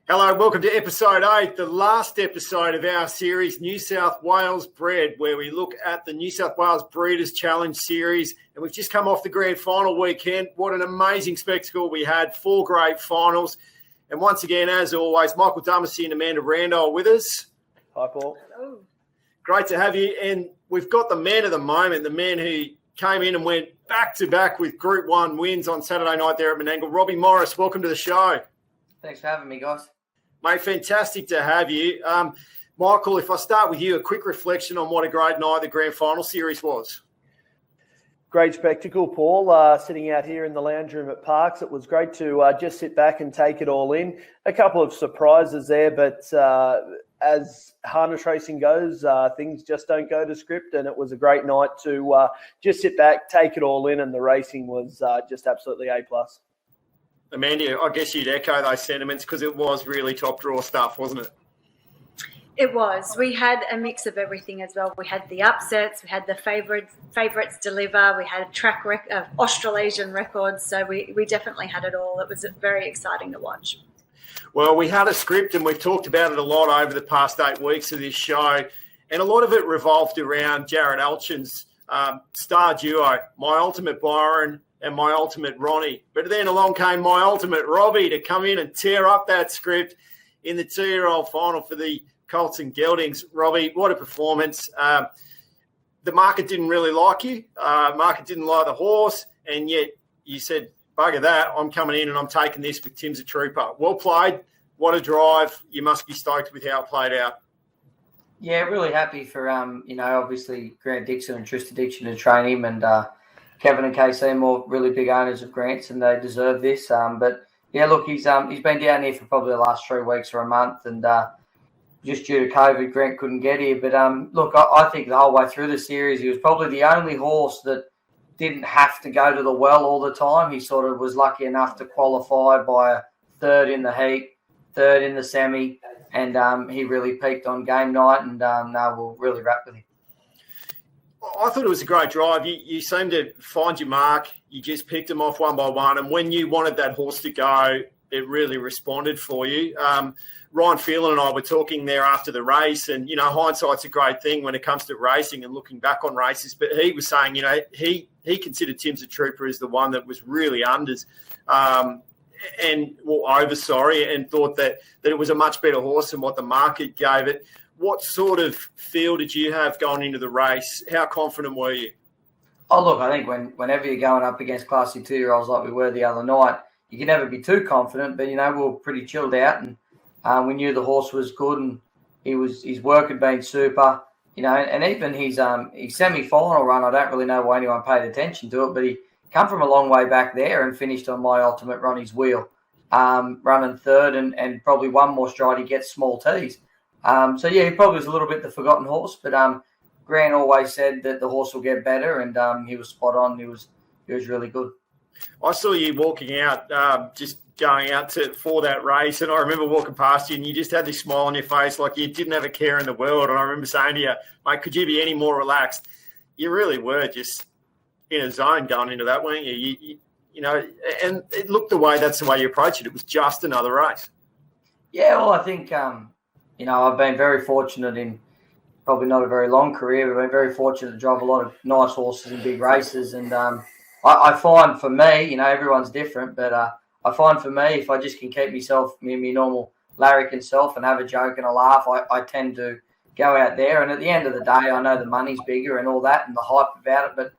Hello, welcome to episode 8, the last episode of our series, New South Wales Bred, where we look at the New South Wales Breeders Challenge Series. And we've just come off the grand final weekend. What an amazing spectacle we had, 4 great finals. And once again, as always, Michael Dumacy and Amanda Randall with us. Hi, Paul. Hello. Great to have you. And we've got the man of the moment, the man who came in and went back-to-back with Group 1 wins on Saturday night there at Menangle. Robbie Morris, welcome to the show. Thanks for having me, guys. Mate, fantastic to have you. Michael, if I start with you, a quick reflection on what a great night the grand final series was. Great spectacle, Paul. Sitting out here in the lounge room at Parks, it was great to just sit back and take it all in. A couple of surprises there, but as harness racing goes, things just don't go to script, and it was a great night to just sit back, take it all in, and the racing was just absolutely A+. Amanda, I guess you'd echo those sentiments because it was really top draw stuff, wasn't it? It was. We had a mix of everything as well. We had the upsets, we had the favourites deliver, we had a track Australasian records, so we definitely had it all. It was very exciting to watch. Well, we had a script and we've talked about it a lot over the past 8 weeks of this show, and a lot of it revolved around Jared Alchin's star duo, My Ultimate Byron and My Ultimate Ronnie. But then along came My Ultimate Robbie to come in and tear up that script in the 2-year-old final for the Colts and Geldings. Robbie, what a performance. The market didn't really like you. Market didn't like the horse, and yet you said, bugger that, I'm coming in and I'm taking this with Tim's a trooper. Well played. What a drive. You must be stoked with how it played out. Yeah, really happy for, obviously Grant Dixon and Trista Dixon to train him, and Kevin and Kay Seymour, really big owners of Grants, and they deserve this. But yeah, look, he's been down here for probably the last 3 weeks or a month, and just due to COVID, Grant couldn't get here. But look, I think the whole way through the series, he was probably the only horse that didn't have to go to the well all the time. He sort of was lucky enough to qualify by a 3rd in the heat, 3rd in the semi, and he really peaked on game night, and we'll really wrap with him. I thought it was a great drive. You seemed to find your mark. You just picked them off one by one. And when you wanted that horse to go, it really responded for you. Ryan Phelan and I were talking there after the race. And, hindsight's a great thing when it comes to racing and looking back on races. But he was saying, he considered Tim's a Trooper as the one that was really unders and thought that it was a much better horse than what the market gave it. What sort of feel did you have going into the race? How confident were you? Oh, look, I think whenever you're going up against classy 2-year-olds like we were the other night, you can never be too confident, but, we were pretty chilled out, and we knew the horse was good, and his work had been super, and even his semi-final run, I don't really know why anyone paid attention to it, but he come from a long way back there and finished on My Ultimate Ronnie's wheel, running 3rd, and probably one more stride, he gets small tees. He probably was a little bit the forgotten horse, but Grant always said that the horse will get better, and he was spot on. He was really good. I saw you walking out, just going out for that race, and I remember walking past you, and you just had this smile on your face like you didn't have a care in the world. And I remember saying to you, mate, could you be any more relaxed? You really were just in a zone going into that, weren't you? And it looked that's the way you approach it. It was just another race. Yeah, well, I think I've been very fortunate in probably not a very long career, but I've been very fortunate to drive a lot of nice horses in big races. And I find for me, everyone's different, but I find for me, if I just can keep myself, my normal larrikin self and have a joke and a laugh, I tend to go out there. And at the end of the day, I know the money's bigger and all that and the hype about it, but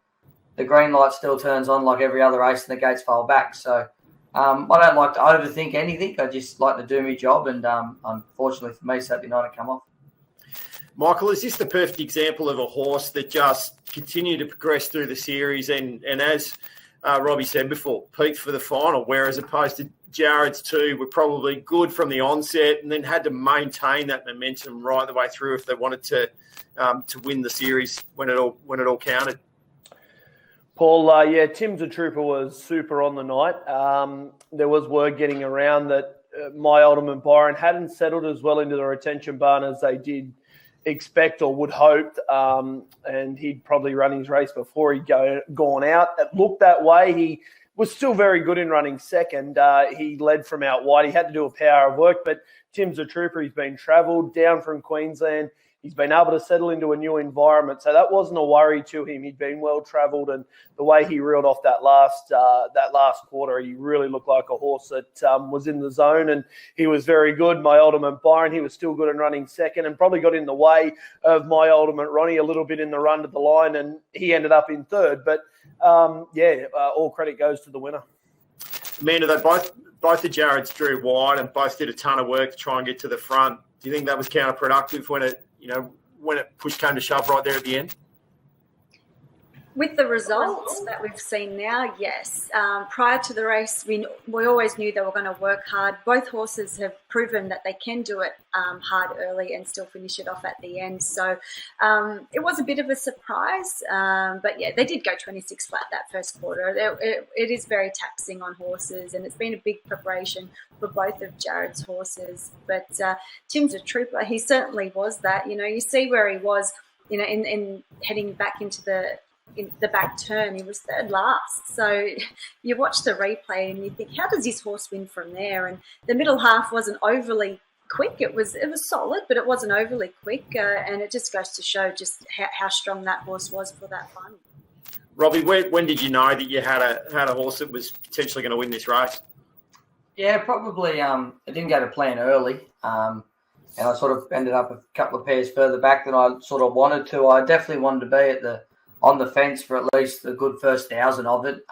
the green light still turns on like every other race and the gates fall back. So I don't like to overthink anything. I just like to do my job, and unfortunately for me, Saturday night it come off. Michael, is this the perfect example of a horse that just continued to progress through the series and as Robbie said before, peaked for the final, whereas opposed to Jared's 2 were probably good from the onset and then had to maintain that momentum right the way through if they wanted to win the series when it all counted? Paul, Tim's a Trooper was super on the night. There was word getting around that My Ultimate Byron hadn't settled as well into the retention barn as they did expect or would hope, and he'd probably run his race before he'd gone out. It looked that way. He was still very good in running second. He led from out wide. He had to do a power of work, but Tim's a trooper. He's been travelled down from Queensland. He's been able to settle into a new environment, so that wasn't a worry to him. He'd been well travelled, and the way he reeled off that last quarter, he really looked like a horse that was in the zone, and he was very good. My Ultimate Byron, he was still good in running second, and probably got in the way of My Ultimate Ronnie a little bit in the run to the line, and he ended up in third. But all credit goes to the winner. Amanda, they both the Jareds drew wide and both did a ton of work to try and get to the front. Do you think that was counterproductive when it push came to shove right there at the end? With the results that we've seen now, yes. Prior to the race, we always knew they were going to work hard. Both horses have proven that they can do it hard early and still finish it off at the end. So it was a bit of a surprise. But, yeah, they did go 26 flat that first quarter. It is very taxing on horses, and it's been a big preparation for both of Jared's horses. But Tim's a trooper. He certainly was that. You see where he was, in heading back into in the back turn, he was third last. So you watch the replay and you think, how does this horse win from there? And the middle half wasn't overly quick. It was solid, but it wasn't overly quick. And it just goes to show just how strong that horse was for that final. Robbie, when did you know that you had a horse that was potentially going to win this race? Yeah, probably. I didn't go to plan early, and I sort of ended up a couple of pairs further back than I sort of wanted to. I definitely wanted to be on the fence for at least a good first 1,000 of it,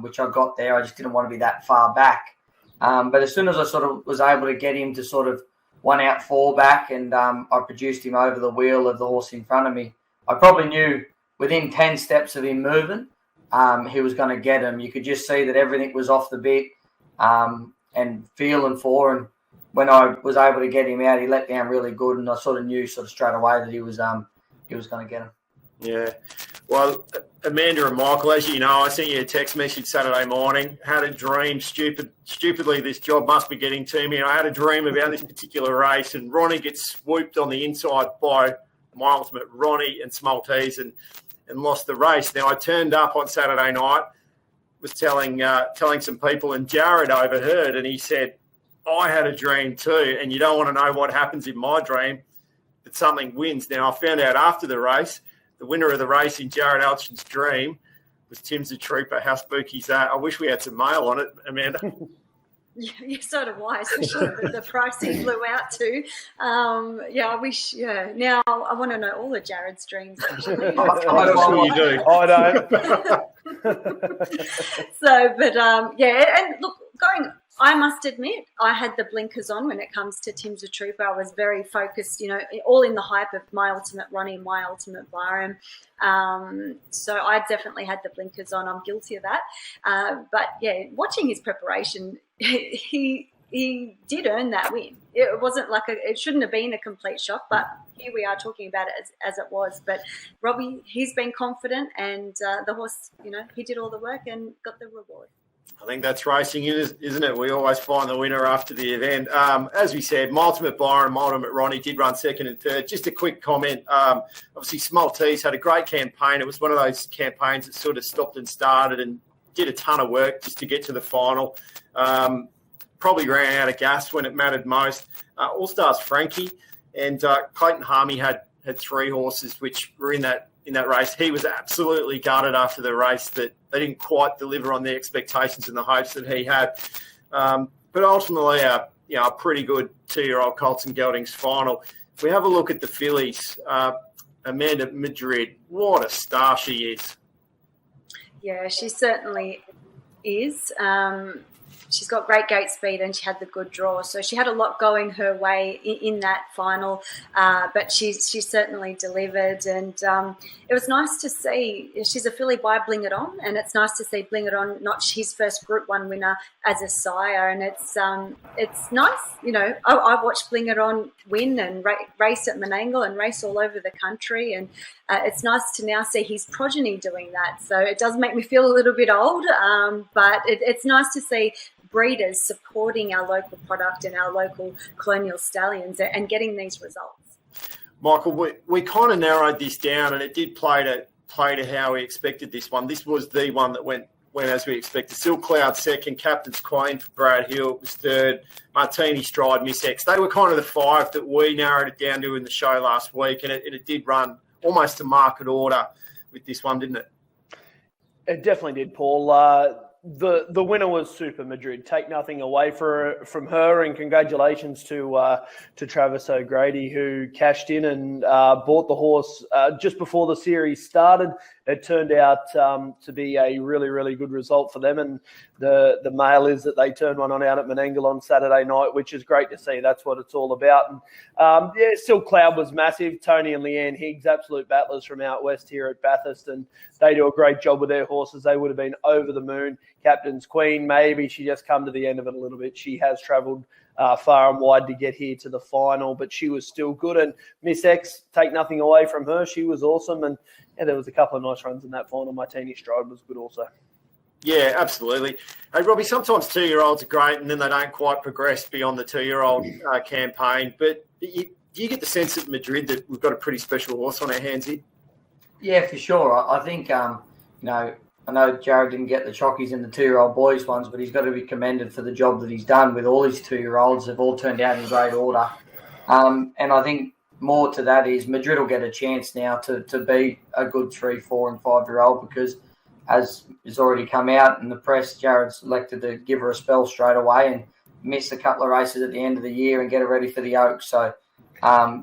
which I got there. I just didn't want to be that far back. But as soon as I sort of was able to get him to sort of 1 out 4 back, and I produced him over the wheel of the horse in front of me, I probably knew within 10 steps of him moving, he was going to get him. You could just see that everything was off the bit and feeling for him. When I was able to get him out, he let down really good, and I sort of knew straight away that he was going to get him. Yeah. Well, Amanda and Michael, as you know, I sent you a text message Saturday morning. Had a dream. Stupidly, this job must be getting to me. I had a dream about this particular race, and Ronnie gets swooped on the inside by My Ultimate Ronnie and Smoltees and lost the race. Now, I turned up on Saturday night, was telling some people, and Jared overheard, and he said, I had a dream too, and you don't want to know what happens in my dream, but something wins. Now, I found out after the race, the winner of the race in Jared Alchin's dream was Tim's a Trooper. How spooky is that? I wish we had some mail on it, Amanda. Yeah, so do I, especially the price he flew out to. I wish, now I want to know all of Jared's dreams, actually. I'm sure you do. I don't. And look, I must admit, I had the blinkers on when it comes to Tim's a Trooper. I was very focused, all in the hype of My Ultimate Ronnie, My Ultimate Barroom. So I definitely had the blinkers on. I'm guilty of that. But yeah, watching his preparation, he did earn that win. It wasn't it shouldn't have been a complete shock, but here we are talking about it as it was. But Robbie, he's been confident, and the horse, he did all the work and got the reward. I think that's racing, isn't it? We always find the winner after the event. As we said, My Ultimate Byron, My Ultimate Ronnie did run second and third. Just a quick comment. Obviously, Smoltees had a great campaign. It was one of those campaigns that sort of stopped and started and did a ton of work just to get to the final. Probably ran out of gas when it mattered most. All Stars Frankie and Clayton Harmey had 3 horses which were in that race. He was absolutely gutted after the race that they didn't quite deliver on the expectations and the hopes that he had. But ultimately, a pretty good 2-year-old Colts and Geldings final. If we have a look at the fillies, Amanda Madrid, what a star she is. Yeah, she certainly is. She's got great gate speed and she had the good draw. So she had a lot going her way in that final, but she certainly delivered. And it was nice to see. She's a filly by Bling It On, and it's nice to see Bling It On notch his first Group 1 winner as a sire. And it's nice. I watched Bling It On win and race at Menangle and race all over the country. And it's nice to now see his progeny doing that. So it does make me feel a little bit old, but it's nice to see breeders supporting our local product and our local colonial stallions and getting these results. Michael, we kind of narrowed this down, and it did play to how we expected this one. This was the one that went went as we expected. Silk Cloud second, Captain's Queen for Brad Hill was third, Martini Stride, Miss X. They were kind of the five that we narrowed it down to in the show last week, and it did run almost to market order with this one, didn't it? It definitely did, Paul. The winner was Super Madrid. Take nothing away from her, and congratulations to Travis O'Grady, who cashed in and bought the horse just before the series started. It turned out to be a really, really good result for them, and the mail is that they turned one on out at Menangle on Saturday night, which is great to see. That's what it's all about. And Silk Cloud was massive. Tony and Leanne Higgs, absolute battlers from out west here at Bathurst, and they do a great job with their horses. They would have been over the moon. Captain's Queen, maybe she just come to the end of it a little bit. She has travelled far and wide to get here to the final, but she was still good. And Miss X, take nothing away from her. She was awesome. And there was a couple of nice runs in that final. Martini Stride was good also. Yeah, absolutely. Hey, Robbie, sometimes 2-year-olds are great and then they don't quite progress beyond the 2-year-old campaign. But do you get the sense at Madrid that we've got a pretty special horse on our hands here? Yeah, for sure. I think, I know Jared didn't get the chockies in the 2-year-old boys ones, but he's got to be commended for the job that he's done with all his 2-year-olds. They've all turned out in great order. And I think more to that is Madrid will get a chance now to be a good 3, 4 and 5-year-old, because as has already come out in the press, Jared's elected to give her a spell straight away and miss a couple of races at the end of the year and get her ready for the Oaks. So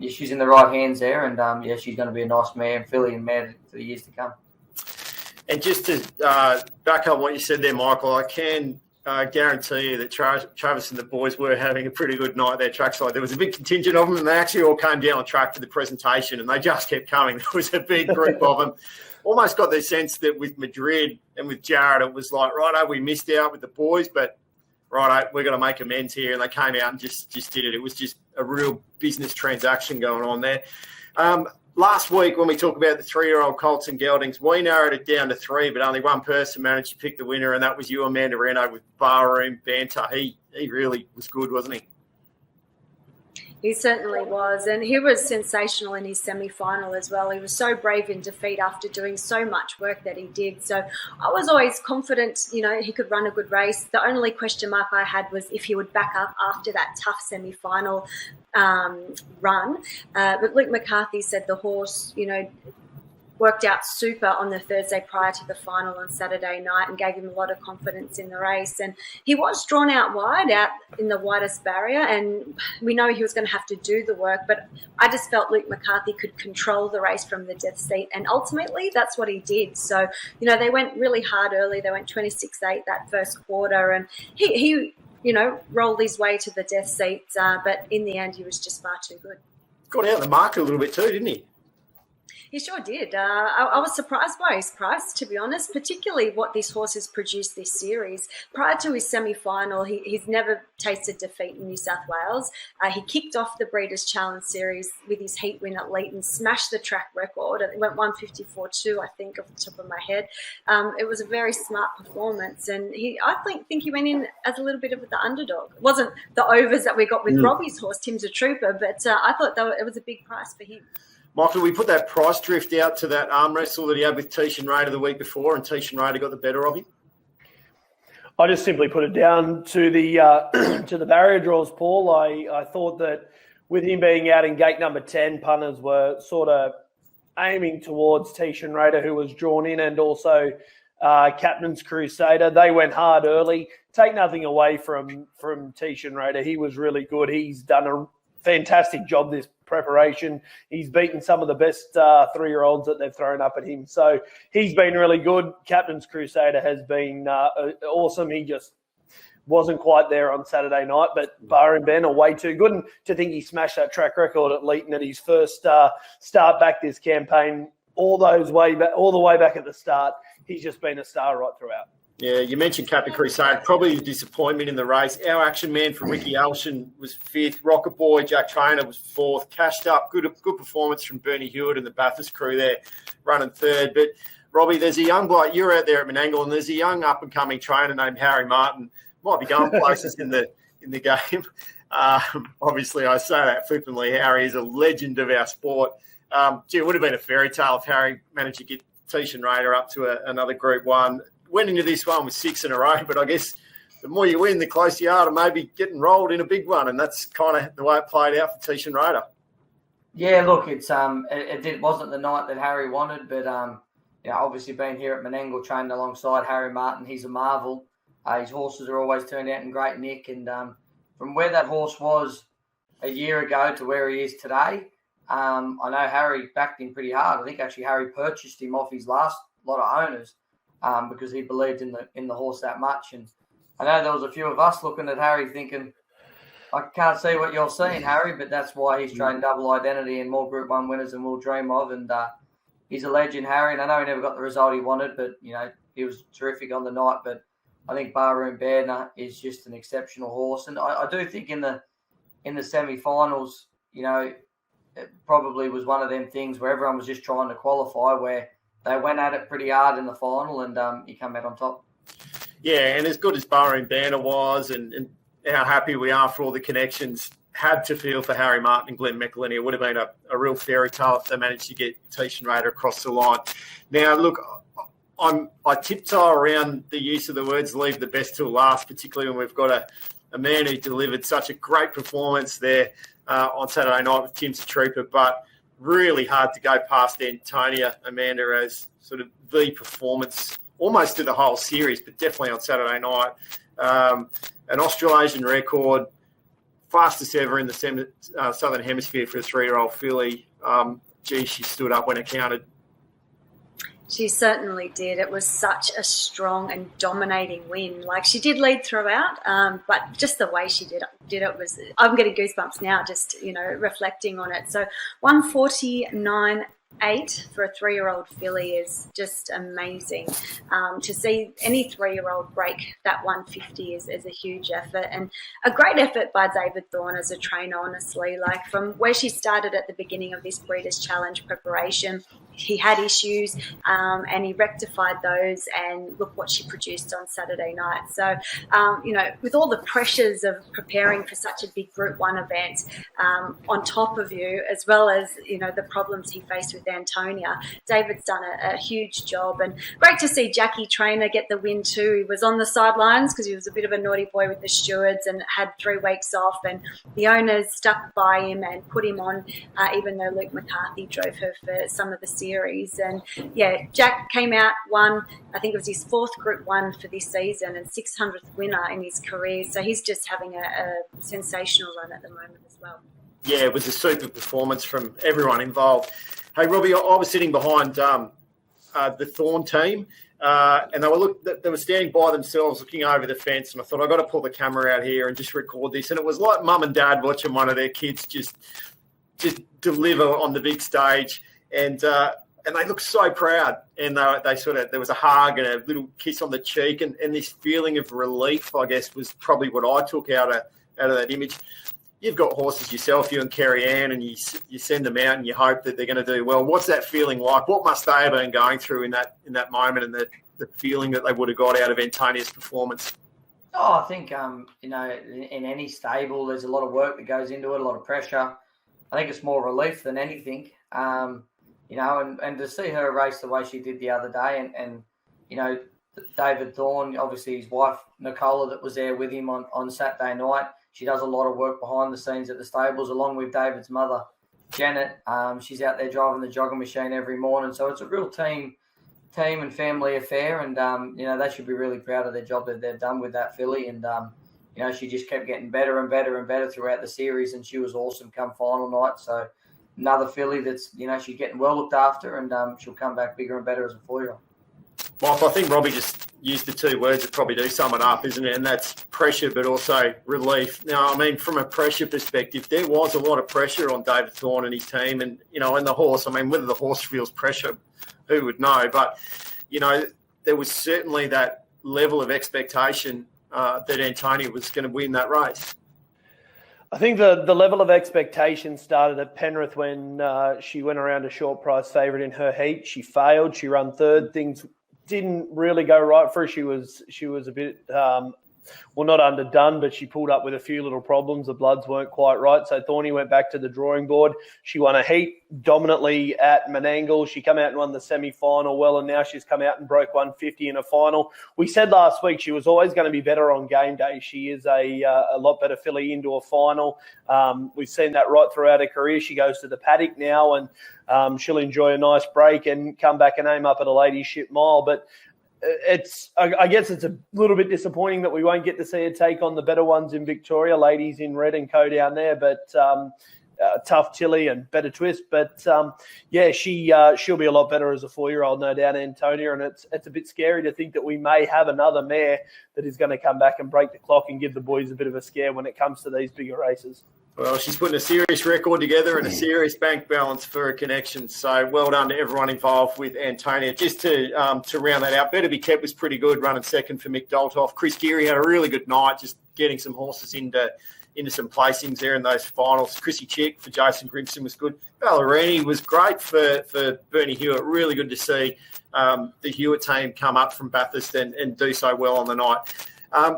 she's in the right hands there, and she's going to be a nice mare and filly and mare for the years to come. And just to back up what you said there, Michael, I can guarantee you that Travis and the boys were having a pretty good night there trackside. There was a big contingent of them, and they actually all came down on track for the presentation, and they just kept coming. There was a big group of them. Almost got the sense that with Madrid and with Jared, it was like, righto, we missed out with the boys, but righto, we're going to make amends here. And they came out and just did it. It was just a real business transaction going on there. Last week, when we talked about the 3-year-old colts and geldings, we narrowed it down to 3, but only one person managed to pick the winner, and that was you, Amanda Reno, with Barroom Banter. He really was good, wasn't he? He certainly was, and he was sensational in his semi-final as well. He was so brave in defeat after doing so much work that he did. So I was always confident, he could run a good race. The only question mark I had was if he would back up after that tough semi-final run. But Luke McCarthy said the horse, worked out super on the Thursday prior to the final on Saturday night and gave him a lot of confidence in the race. And he was drawn out wide, out in the widest barrier, and we know he was going to have to do the work, but I just felt Luke McCarthy could control the race from the death seat, and ultimately that's what he did. So, they went really hard early. They went 26-8 that first quarter, and he rolled his way to the death seat, but in the end he was just far too good. Got out of the market a little bit too, didn't he? He sure did. I was surprised by his price, to be honest, particularly what this horse has produced this series. Prior to his semi-final, he's never tasted defeat in New South Wales. He kicked off the Breeders Challenge Series with his heat win at Leighton, smashed the track record. It went 154.2, I think, off the top of my head. It was a very smart performance, and I think he went in as a little bit of the underdog. It wasn't the overs that we got with Robbie's horse, Tim's a Trooper, but I thought it was a big price for him. Michael, we put that price drift out to that arm wrestle that he had with Teishan Raider the week before, and Teishan Raider got the better of him. I just simply put it down to the to the barrier draws, Paul. I thought that with him being out in gate number 10, punters were sort of aiming towards Teishan Raider, who was drawn in, and also Captain's Crusader. They went hard early. Take nothing away from Teishan Raider. He was really good. He's done a fantastic job this preparation. He's beaten some of the best 3-year-olds that they've thrown up at him. So he's been really good. Captain's Crusader has been awesome. He just wasn't quite there on Saturday night, but Barroom Banter are way too good. And to think he smashed that track record at Leighton at his first start back this campaign, all the way back at the start, he's just been a star right throughout. Yeah, you mentioned Captain Crusade, probably a disappointment in the race. Our action man from Ricky Elshin was 5th. Rocket Boy, Jack Trainer was 4th. Cashed up, good performance from Bernie Hewitt and the Bathurst crew there, running 3rd. But, Robbie, there's a young bloke, you're out there at Menangle, and there's a young up-and-coming trainer named Harry Martin. Might be going places in the game. Obviously, I say that flippantly. Harry is a legend of our sport. It would have been a fairy tale if Harry managed to get Teishan Raider up to another Group 1. went into this one with 6 in a row, but I guess the more you win, the closer you are to maybe getting rolled in a big one, and that's kind of the way it played out for Teishan Raider. Yeah, look, it wasn't the night that Harry wanted, but obviously being here at Menangle, training alongside Harry Martin, he's a marvel. His horses are always turned out in great nick, and from where that horse was a year ago to where he is today, I know Harry backed him pretty hard. I think actually Harry purchased him off his last lot of owners because he believed in the horse that much. And I know there was a few of us looking at Harry thinking, I can't see what you're seeing, Harry, but that's why he's trading double identity and more Group 1 winners than we'll dream of. And he's a legend, Harry. And I know he never got the result he wanted, but, he was terrific on the night. But I think Barroom Banter is just an exceptional horse. And I do think in the semi-finals, it probably was one of them things where everyone was just trying to qualify, where they went at it pretty hard in the final and he came out on top. Yeah, and as good as Barroom Banter was and how happy we are for all the connections, had to feel for Harry Martin and Glenn McElhinney. It would have been a real fairy tale if they managed to get Teishan Raider across the line. Now, look, I tiptoe around the use of the words leave the best till last, particularly when we've got a man who delivered such a great performance there on Saturday night with Tim's a Trooper, but really hard to go past Antonia Amanda as sort of the performance almost to the whole series, but definitely on Saturday night. An Australasian record, fastest ever in the Southern Hemisphere for a 3-year-old filly. She stood up when it counted. She certainly did. It was such a strong and dominating win. Like, she did lead throughout, but just the way she did it was, I'm getting goosebumps now just, reflecting on it. So 149.8 for a 3-year-old filly is just amazing. To see any 3-year-old break that 150 is a huge effort, and a great effort by David Thorn as a trainer, honestly. Like, from where she started at the beginning of this Breeders' Challenge preparation, he had issues and he rectified those, and look what she produced on Saturday night. So, with all the pressures of preparing for such a big Group 1 event on top of you, as well as, the problems he faced with Antonia, David's done a huge job. And great to see Jackie Trainer get the win too. He was on the sidelines because he was a bit of a naughty boy with the stewards and had 3 weeks off, and the owners stuck by him and put him on, even though Luke McCarthy drove her for some of the series. And yeah, Jack came out, won, I think it was his 4th Group 1 for this season and 600th winner in his career. So he's just having a sensational run at the moment as well. Yeah, it was a super performance from everyone involved. Hey, Robbie, I was sitting behind the Thorn Team, and they were standing by themselves looking over the fence, and I thought, I've got to pull the camera out here and just record this. And it was like mum and dad watching one of their kids just deliver on the big stage, and they looked so proud. And there was a hug and a little kiss on the cheek, and this feeling of relief, I guess, was probably what I took out of that image. You've got horses yourself, you and Kerry Ann, and you send them out and you hope that they're going to do well. What's that feeling like? What must they have been going through in that moment, and the feeling that they would have got out of Antonia's performance? Oh, I think, in any stable, there's a lot of work that goes into it, a lot of pressure. I think it's more relief than anything, and to see her race the way she did the other day, and David Thorn, obviously his wife, Nicola, that was there with him on Saturday night. She does a lot of work behind the scenes at the stables, along with David's mother, Janet. She's out there driving the jogging machine every morning. So it's a real team and family affair. And, they should be really proud of their job that they've done with that filly. And, she just kept getting better and better and better throughout the series. And she was awesome come final night. So another filly that's, she's getting well looked after, and she'll come back bigger and better as a 4-year-old. Michael, I think Robbie just used the 2 words that probably do sum it up, isn't it? And that's pressure, but also relief. Now, I mean, from a pressure perspective, there was a lot of pressure on David Thorn and his team, and, and the horse. I mean, whether the horse feels pressure, who would know? But, there was certainly that level of expectation that Antonia was going to win that race. I think the level of expectation started at Penrith when she went around a short price favourite in her heat. She failed. She ran 3rd. Things didn't really go right for her. She was a bit well, not underdone, but she pulled up with a few little problems. The bloods weren't quite right. So Thorny went back to the drawing board. She won a heat dominantly at Menangle. She came out and won the semi-final well, and now she's come out and broke 150 in a final. We said last week she was always going to be better on game day. She is a lot better filly into a final. We've seen that right throughout her career. She goes to the paddock now, and she'll enjoy a nice break and come back and aim up at a ladyship mile. But I guess it's a little bit disappointing that we won't get to see her take on the better ones in Victoria, ladies in red and co down there, but Tough Tilly and Better Twist. But she'll be a lot better as a 4-year-old, no doubt, Antonia. And it's a bit scary to think that we may have another mare that is going to come back and break the clock and give the boys a bit of a scare when it comes to these bigger races. Well, she's putting a serious record together and a serious bank balance for her connections. So well done to everyone involved with Antonia. Just to round that out, Better Be Kept was pretty good, running second for Mick Doltoff. Chris Geary had a really good night, just getting some horses into some placings there in those finals. Chrissy Chick for Jason Grimson was good. Ballerini was great for Bernie Hewitt. Really good to see the Hewitt team come up from Bathurst and do so well on the night.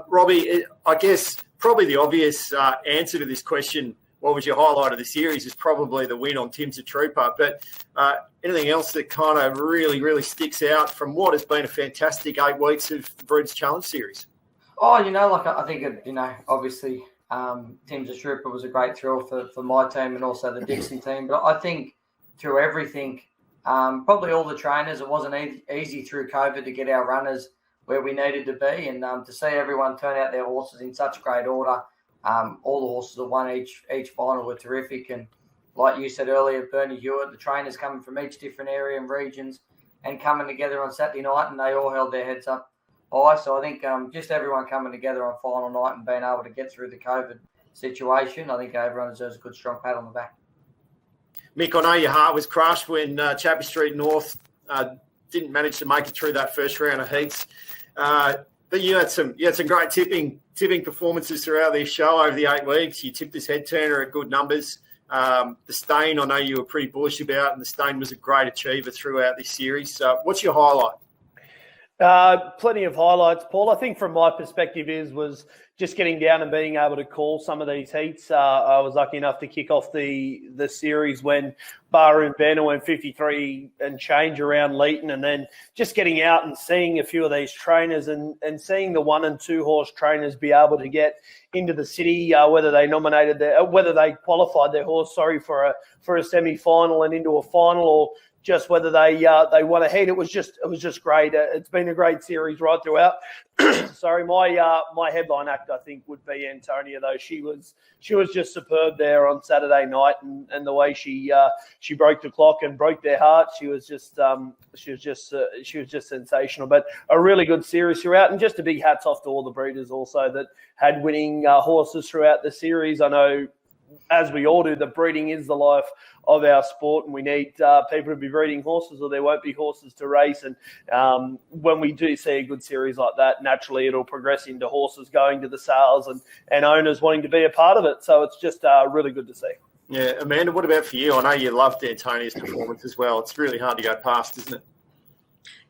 Robbie, I guess probably the obvious answer to this question, what was your highlight of the series, is probably the win on Tim's a Trooper. But anything else that kind of really, really sticks out from what has been a fantastic 8 weeks of the Breeders' Challenge Series? Oh, I think, obviously Tim's a Trooper was a great thrill for my team and also the Dixon team. But I think through everything, probably all the trainers, it wasn't easy through COVID to get our runners where we needed to be, and to see everyone turn out their horses in such great order. All the horses that won each final were terrific, and like you said earlier, Bernie Hewitt, the trainers coming from each different area and regions and coming together on Saturday night, and they all held their heads up high. So I think just everyone coming together on final night and being able to get through the COVID situation, I think everyone deserves a good strong pat on the back. Mick, I know your heart was crushed when Chappie Street North didn't manage to make it through that first round of heats. But you had some great tipping performances throughout this show over the 8 weeks. You tipped this head turner at good numbers. The Stain, I know you were pretty bullish about, and the Stain was a great achiever throughout this series. So what's your highlight? Plenty of highlights, Paul. I think from my perspective was just getting down and being able to call some of these heats. I was lucky enough to kick off the series when Barroom Banter went 53 and change around Leeton, and then just getting out and seeing a few of these trainers and seeing the 1 and 2 horse trainers be able to get into the city, whether they qualified their horse, for a semi-final and into a final, or just whether they won a heat. It was just great. It's been a great series right throughout. Sorry, my headline act, I think, would be Antonia, though. She was just superb there on Saturday night, and the way she broke the clock and broke their hearts. She was just sensational. But a really good series throughout, and just a big hats off to all the breeders also that had winning horses throughout the series. I know, as we all do, that breeding is the life of our sport, and we need people to be breeding horses, or there won't be horses to race. And when we do see a good series like that, naturally it'll progress into horses going to the sales and owners wanting to be a part of it. So it's just really good to see. Yeah, Amanda, what about for you? I know you loved Antonia's performance as well. It's really hard to go past, isn't it?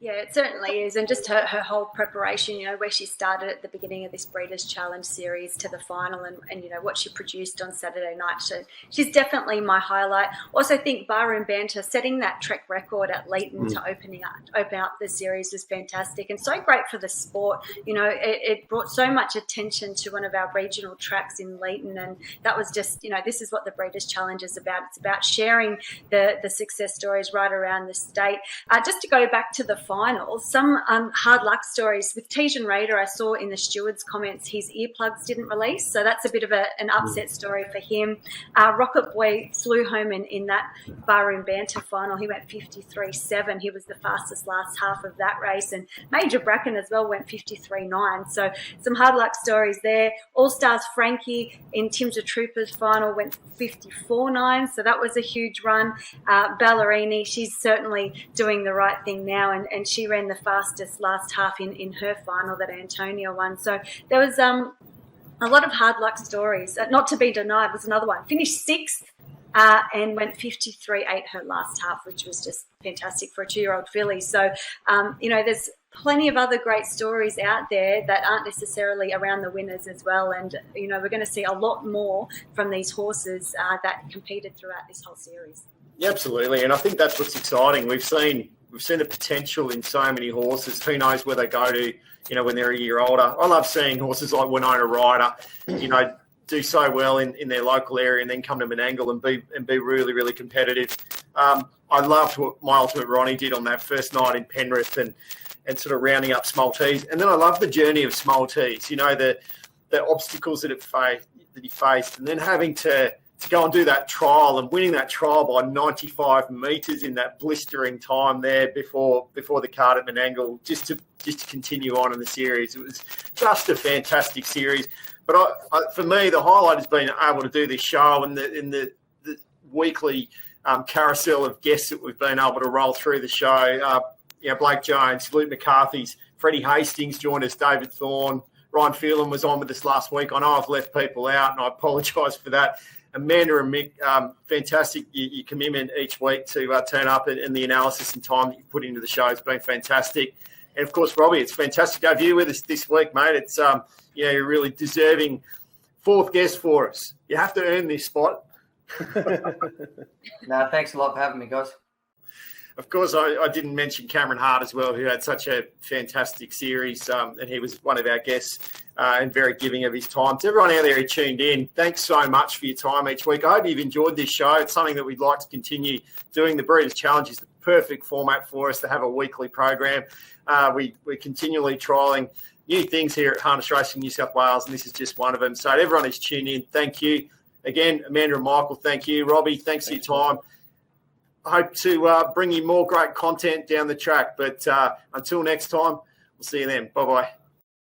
Yeah, it certainly is. And just her whole preparation, where she started at the beginning of this Breeders' Challenge Series to the final and what she produced on Saturday night. So she's definitely my highlight. Also think Barroom Banter, setting that track record at Leeton to open up the series was fantastic and so great for the sport. It brought so much attention to one of our regional tracks in Leeton, and that was just, this is what the Breeders' Challenge is about. It's about sharing the success stories right around the state. Just to go back to the finals, some hard luck stories with Teishan Raider. I saw in the stewards' comments his earplugs didn't release, so that's a bit of an upset story for him. Rocket Boy flew home in that Barroom Banter final. He went 53.7. He was the fastest last half of that race, and Major Bracken as well went 53.9. So some hard luck stories there. All Stars Frankie in Tim's a Trooper's final went 54.9, so that was a huge run. Ballerini, she's certainly doing the right thing now, and she ran the fastest last half in her final that Antonia won. So there was a lot of hard luck stories. Not to be denied was another one. Finished 6th and went 53.8 her last half, which was just fantastic for a 2-year-old filly. So, there's plenty of other great stories out there that aren't necessarily around the winners as well. And, you know, we're going to see a lot more from these horses that competed throughout this whole series. Yeah, absolutely. And I think that's what's exciting. We've seen the potential in so many horses. Who knows where they go to, you know, when they're a year older. I love seeing horses like Winona Ryder, you know, do so well in their local area and then come to Menangle and be really, really competitive. I loved what My Ultimate Ronnie did on that first night in Penrith and sort of rounding up Small-T's. And then I love the journey of Small-T's, you know, the obstacles that he faced, and then having to go and do that trial and winning that trial by 95 metres in that blistering time there before the card at Menangle, just to continue on in the series. It was just a fantastic series. But for me, the highlight has been able to do this show and in the weekly carousel of guests that we've been able to roll through the show. You know, Blake Jones, Luke McCarthy's, Freddie Hastings joined us, David Thorn, Ryan Phelan was on with us last week. I know I've left people out, and I apologise for that. Amanda and Mick, fantastic. Your commitment each week to turn up and the analysis and time that you put into the show has been fantastic. And, of course, Robbie, it's fantastic to have you with us this week, mate. It's, you know, you're really deserving fourth guest for us. You have to earn this spot. No, thanks a lot for having me, guys. Of course, I didn't mention Cameron Hart as well, who had such a fantastic series, and he was one of our guests and very giving of his time. To everyone out there who tuned in, thanks so much for your time each week. I hope you've enjoyed this show. It's something that we'd like to continue doing. The Breeders' Challenge is the perfect format for us to have a weekly program. We're continually trialling new things here at Harness Racing New South Wales, and this is just one of them. So to everyone who's tuned in, thank you. Again, Amanda and Michael, thank you. Robbie, thanks for your time. I hope to bring you more great content down the track. But until next time, we'll see you then. Bye-bye.